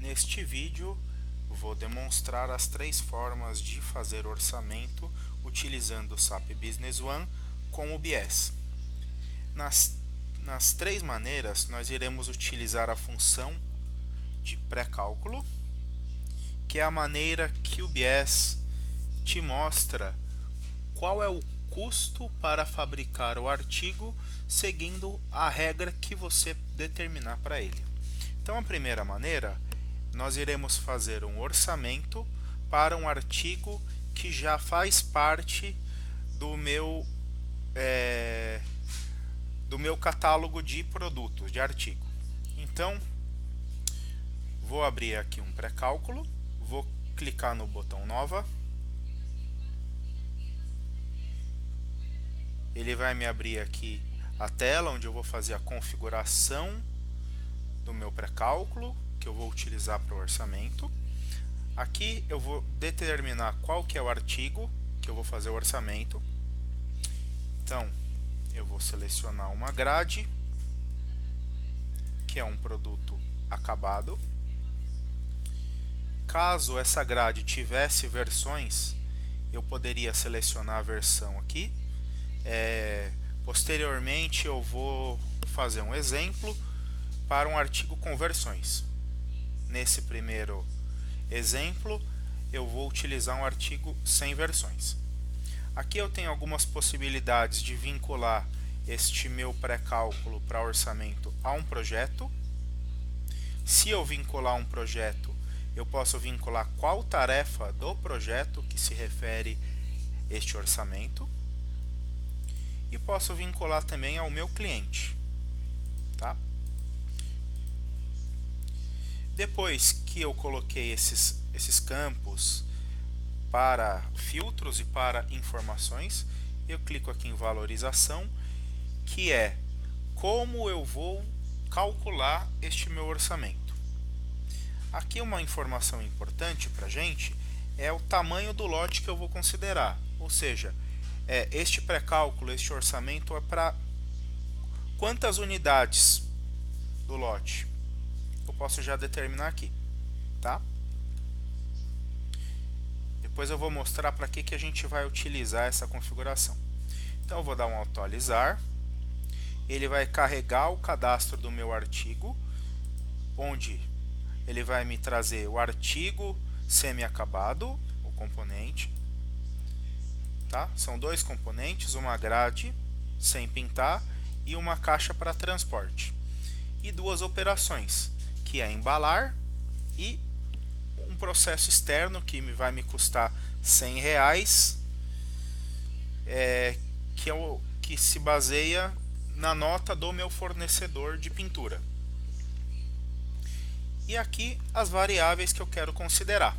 Neste vídeo vou demonstrar as três formas de fazer orçamento utilizando o SAP Business One com o BS. Nas três maneiras nós iremos utilizar a função de pré-cálculo, que é a maneira que o BS te mostra qual é o custo para fabricar o artigo seguindo a regra que você determinar para ele. Então a primeira maneira, nós iremos fazer um orçamento para um artigo que já faz parte do meu catálogo de produtos, de artigo. Então, vou abrir aqui um pré-cálculo, vou clicar no botão Nova. Ele vai me abrir aqui a tela onde eu vou fazer a configuração do meu pré-cálculo, que eu vou utilizar para o orçamento. Aqui eu vou determinar qual que é o artigo que eu vou fazer o orçamento. Então, eu vou selecionar uma grade, que é um produto acabado. Caso essa grade tivesse versões, eu poderia selecionar a versão aqui. Posteriormente eu vou fazer um exemplo para um artigo com versões. Nesse primeiro exemplo, eu vou utilizar um artigo sem versões. Aqui eu tenho algumas possibilidades de vincular este meu pré-cálculo para orçamento a um projeto. Se eu vincular um projeto, eu posso vincular qual tarefa do projeto que se refere este orçamento. E posso vincular também ao meu cliente. Tá? Depois que eu coloquei esses campos para filtros e para informações, eu clico aqui em valorização, que é como eu vou calcular este meu orçamento. Aqui uma informação importante para a gente é o tamanho do lote que eu vou considerar, ou seja, este pré-cálculo, este orçamento é para quantas unidades do lote. Eu posso já determinar aqui, tá? Depois eu vou mostrar para que a gente vai utilizar essa configuração. Então eu vou dar um atualizar. Ele vai carregar o cadastro do meu artigo, onde ele vai me trazer o artigo semi-acabado, o componente. Tá? São dois componentes, uma grade sem pintar e uma caixa para transporte. E duas operações, que é embalar e um processo externo que vai me custar R$100, que se baseia na nota do meu fornecedor de pintura. E aqui as variáveis que eu quero considerar.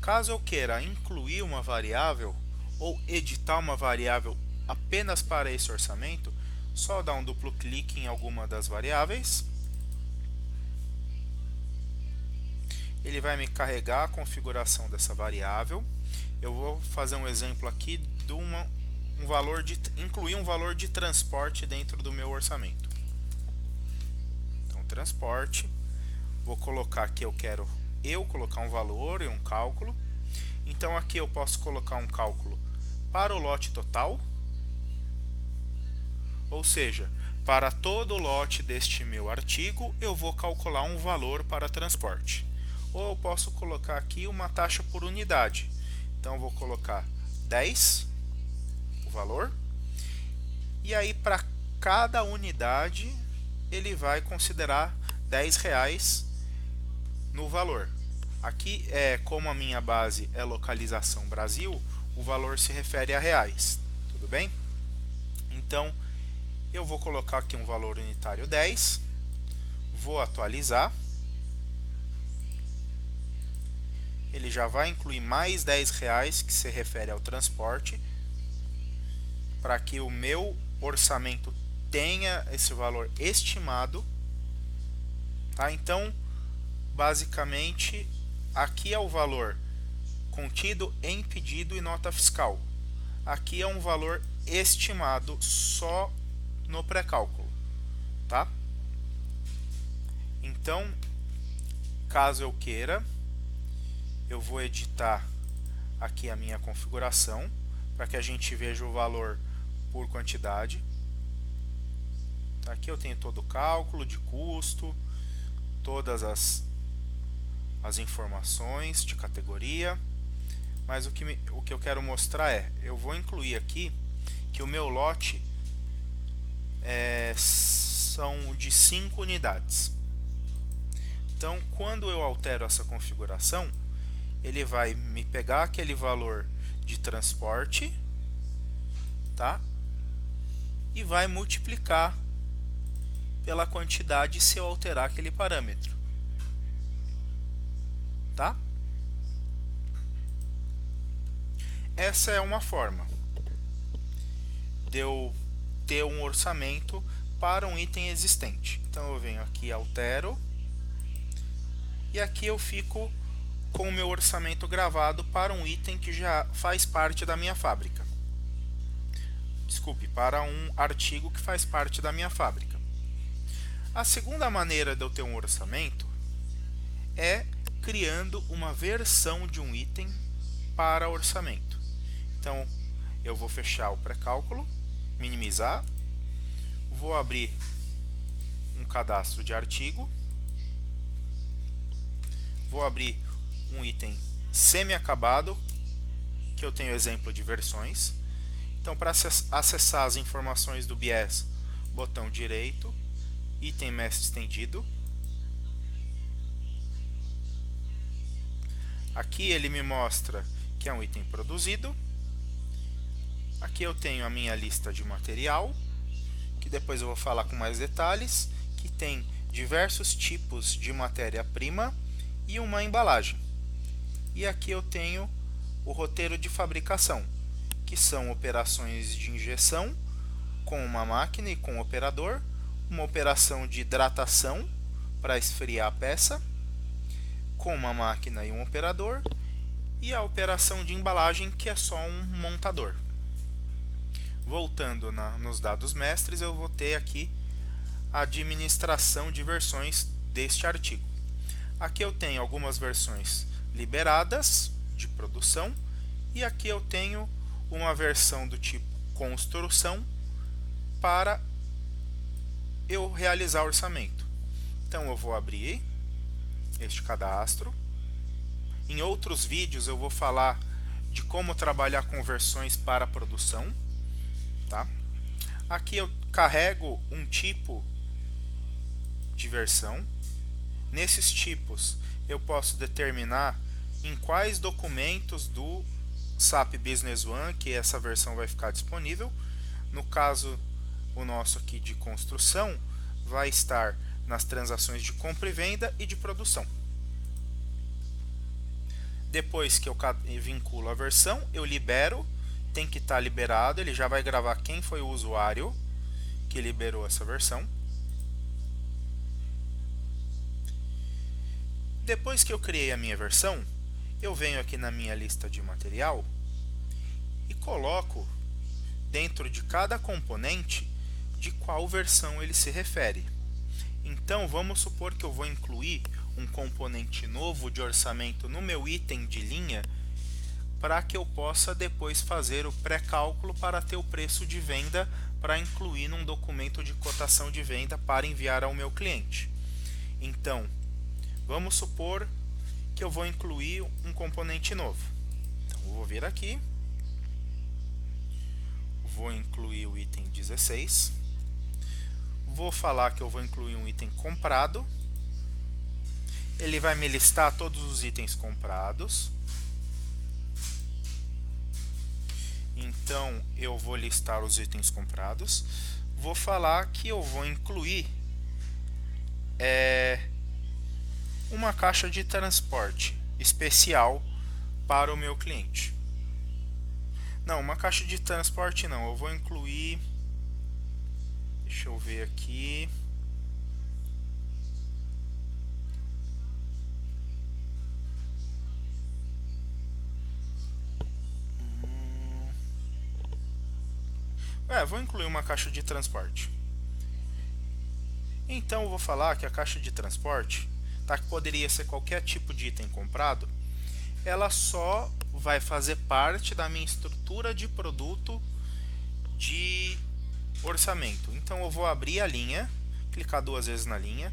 Caso eu queira incluir uma variável ou editar uma variável apenas para esse orçamento, só dar um duplo clique em alguma das variáveis. Ele vai me carregar a configuração dessa variável. Eu vou fazer um exemplo aqui de incluir um valor de transporte dentro do meu orçamento. Então, transporte. Vou colocar que eu quero colocar um valor e um cálculo. Então aqui eu posso colocar um cálculo para o lote total, ou seja, para todo o lote deste meu artigo eu vou calcular um valor para transporte. Ou eu posso colocar aqui uma taxa por unidade. Então eu vou colocar 10, o valor, e aí para cada unidade ele vai considerar R$10 no valor. Aqui, como a minha base é localização Brasil, o valor se refere a reais. Tudo bem? Então, eu vou colocar aqui um valor unitário 10, vou atualizar. Ele já vai incluir mais R$10 que se refere ao transporte, para que o meu orçamento tenha esse valor estimado. Tá? Então, basicamente, aqui é o valor contido em pedido e nota fiscal. Aqui é um valor estimado só no pré-cálculo. Tá? Então, Caso eu queira, eu vou editar aqui a minha configuração para que a gente veja o valor por quantidade. Aqui eu tenho todo o cálculo de custo, todas as informações de categoria, mas o que eu quero mostrar eu vou incluir aqui que o meu lote são de 5 unidades. Então, quando eu altero essa configuração, ele vai me pegar aquele valor de transporte, tá? E vai multiplicar pela quantidade se eu alterar aquele parâmetro, tá? Essa é uma forma de eu ter um orçamento para um item existente. Então eu venho aqui, altero, e aqui eu fico com o meu orçamento gravado para um item que já faz parte da minha fábrica. Desculpe, para um artigo que faz parte da minha fábrica. A segunda maneira de eu ter um orçamento é criando uma versão de um item para orçamento. Então, eu vou fechar o pré-cálculo, minimizar, vou abrir um cadastro de artigo, vou abrir um item semi-acabado, que eu tenho exemplo de versões. Então, para acessar as informações do BIES, botão direito, item mestre estendido. Aqui ele me mostra que é um item produzido. Aqui eu tenho a minha lista de material, que depois eu vou falar com mais detalhes, que tem diversos tipos de matéria-prima e uma embalagem. E aqui eu tenho o roteiro de fabricação, que são operações de injeção com uma máquina e com um operador, uma operação de hidratação para esfriar a peça, com uma máquina e um operador, e a operação de embalagem, que é só um montador. Voltando nos dados mestres, eu vou ter aqui a administração de versões deste artigo. Aqui eu tenho algumas versões liberadas de produção, e aqui eu tenho uma versão do tipo construção para eu realizar orçamento. Então eu vou abrir este cadastro. Em outros vídeos eu vou falar de como trabalhar com versões para produção, tá? Aqui eu carrego um tipo de versão. Nesses tipos eu posso determinar em quais documentos do SAP Business One que essa versão vai ficar disponível. No caso, o nosso aqui de construção vai estar nas transações de compra e venda e de produção. Depois que eu vinculo a versão, eu libero, tem que estar liberado, ele já vai gravar quem foi o usuário que liberou essa versão. Depois que eu criei a minha versão, eu venho aqui na minha lista de material e coloco dentro de cada componente de qual versão ele se refere. Então vamos supor que eu vou incluir um componente novo de orçamento no meu item de linha, para que eu possa depois fazer o pré-cálculo para ter o preço de venda para incluir num documento de cotação de venda para enviar ao meu cliente. Então, vamos supor que eu vou incluir um componente novo. Então, eu vou vir aqui, vou incluir o item 16, vou falar que eu vou incluir um item comprado, ele vai me listar todos os itens comprados. Então eu vou listar os itens comprados, vou falar que eu vou incluir uma caixa de transporte especial para o meu cliente. Não, uma caixa de transporte não, eu vou incluir, deixa eu ver aqui, vou incluir uma caixa de transporte. Então eu vou falar que a caixa de transporte tá? Que poderia ser qualquer tipo de item comprado, ela só vai fazer parte da minha estrutura de produto de orçamento. Então eu vou abrir a linha, clicar duas vezes na linha,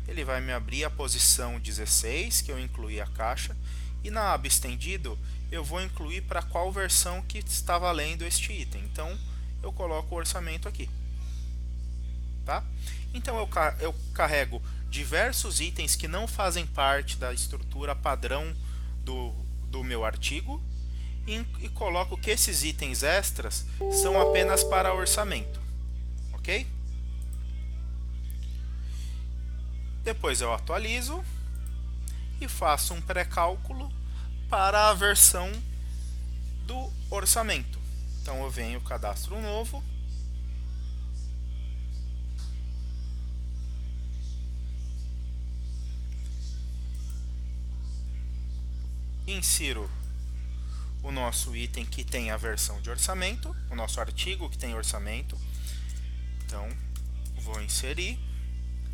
ele vai me abrir a posição 16, que eu incluí a caixa, e na aba estendido eu vou incluir para qual versão que está valendo este item. Então eu coloco o orçamento aqui. Tá? Então eu carrego diversos itens que não fazem parte da estrutura padrão do meu artigo e coloco que esses itens extras são apenas para orçamento. Ok? Depois eu atualizo e faço um pré-cálculo para a versão do orçamento. Então eu venho, cadastro um novo, insiro o nosso item que tem a versão de orçamento, o nosso artigo que tem orçamento. Então vou inserir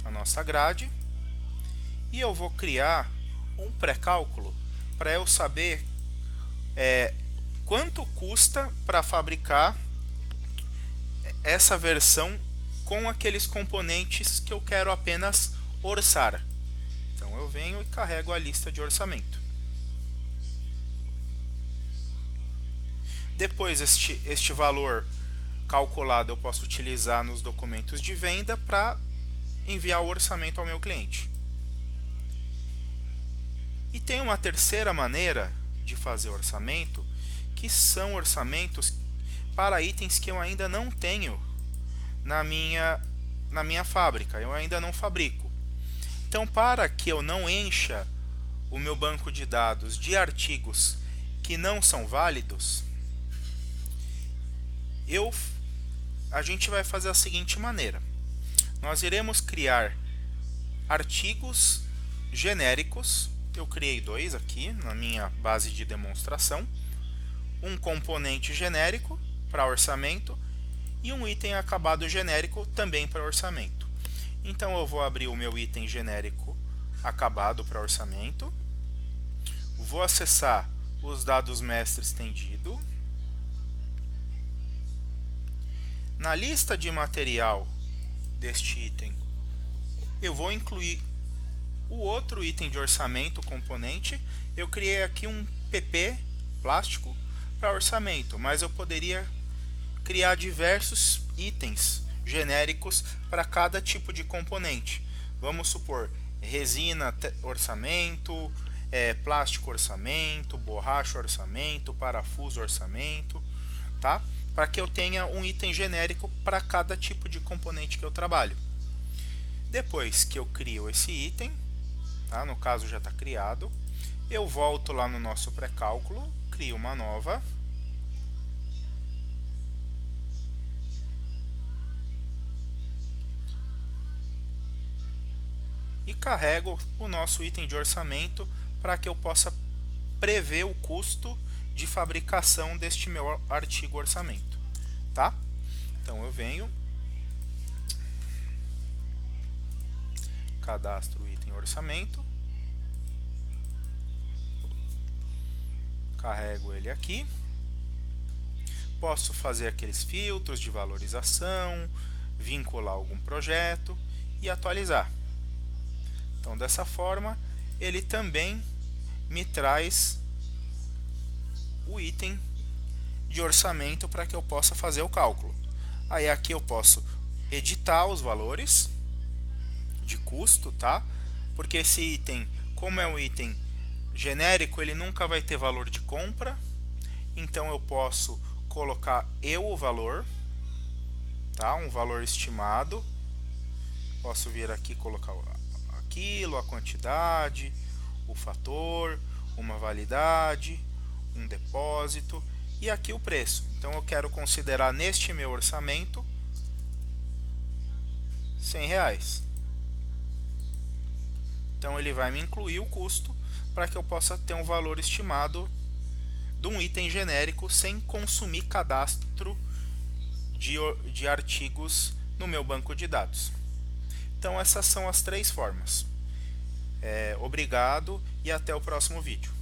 a nossa grade e eu vou criar um pré-cálculo para eu saber quanto custa para fabricar essa versão com aqueles componentes que eu quero apenas orçar. Então eu venho e carrego a lista de orçamento. Depois este valor calculado eu posso utilizar nos documentos de venda para enviar o orçamento ao meu cliente. E tem uma terceira maneira de fazer orçamento, que são orçamentos para itens que eu ainda não tenho na minha fábrica, eu ainda não fabrico. Então, para que eu não encha o meu banco de dados de artigos que não são válidos, a gente vai fazer a seguinte maneira. Nós iremos criar artigos genéricos. Eu criei dois aqui na minha base de demonstração. Um componente genérico para orçamento e um item acabado genérico também para orçamento. Então eu vou abrir o meu item genérico acabado para orçamento. Vou acessar os dados mestre estendido. Na lista de material deste item, eu vou incluir o outro item de orçamento componente. Eu criei aqui um PP plástico para orçamento, mas eu poderia criar diversos itens genéricos para cada tipo de componente. Vamos supor, resina orçamento, plástico orçamento, borracha orçamento, parafuso orçamento, tá? Para que eu tenha um item genérico para cada tipo de componente que eu trabalho. Depois que eu crio esse item, tá? No caso já está criado, eu volto lá no nosso pré-cálculo, crio uma nova, e carrego o nosso item de orçamento para que eu possa prever o custo de fabricação deste meu artigo orçamento, tá? Então eu venho, cadastro o item orçamento, carrego ele aqui, posso fazer aqueles filtros de valorização, vincular algum projeto e atualizar. Então dessa forma ele também me traz o item de orçamento para que eu possa fazer o cálculo. Aí aqui eu posso editar os valores de custo, tá? Porque esse item, como é um item genérico, ele nunca vai ter valor de compra. Então eu posso colocar o valor, tá? Um valor estimado. Posso vir aqui e colocar aquilo, a quantidade, o fator, uma validade, um depósito e aqui o preço. Então eu quero considerar neste meu orçamento R$100. Então ele vai me incluir o custo para que eu possa ter um valor estimado de um item genérico sem consumir cadastro de artigos no meu banco de dados. Então essas são as três formas. Obrigado e até o próximo vídeo.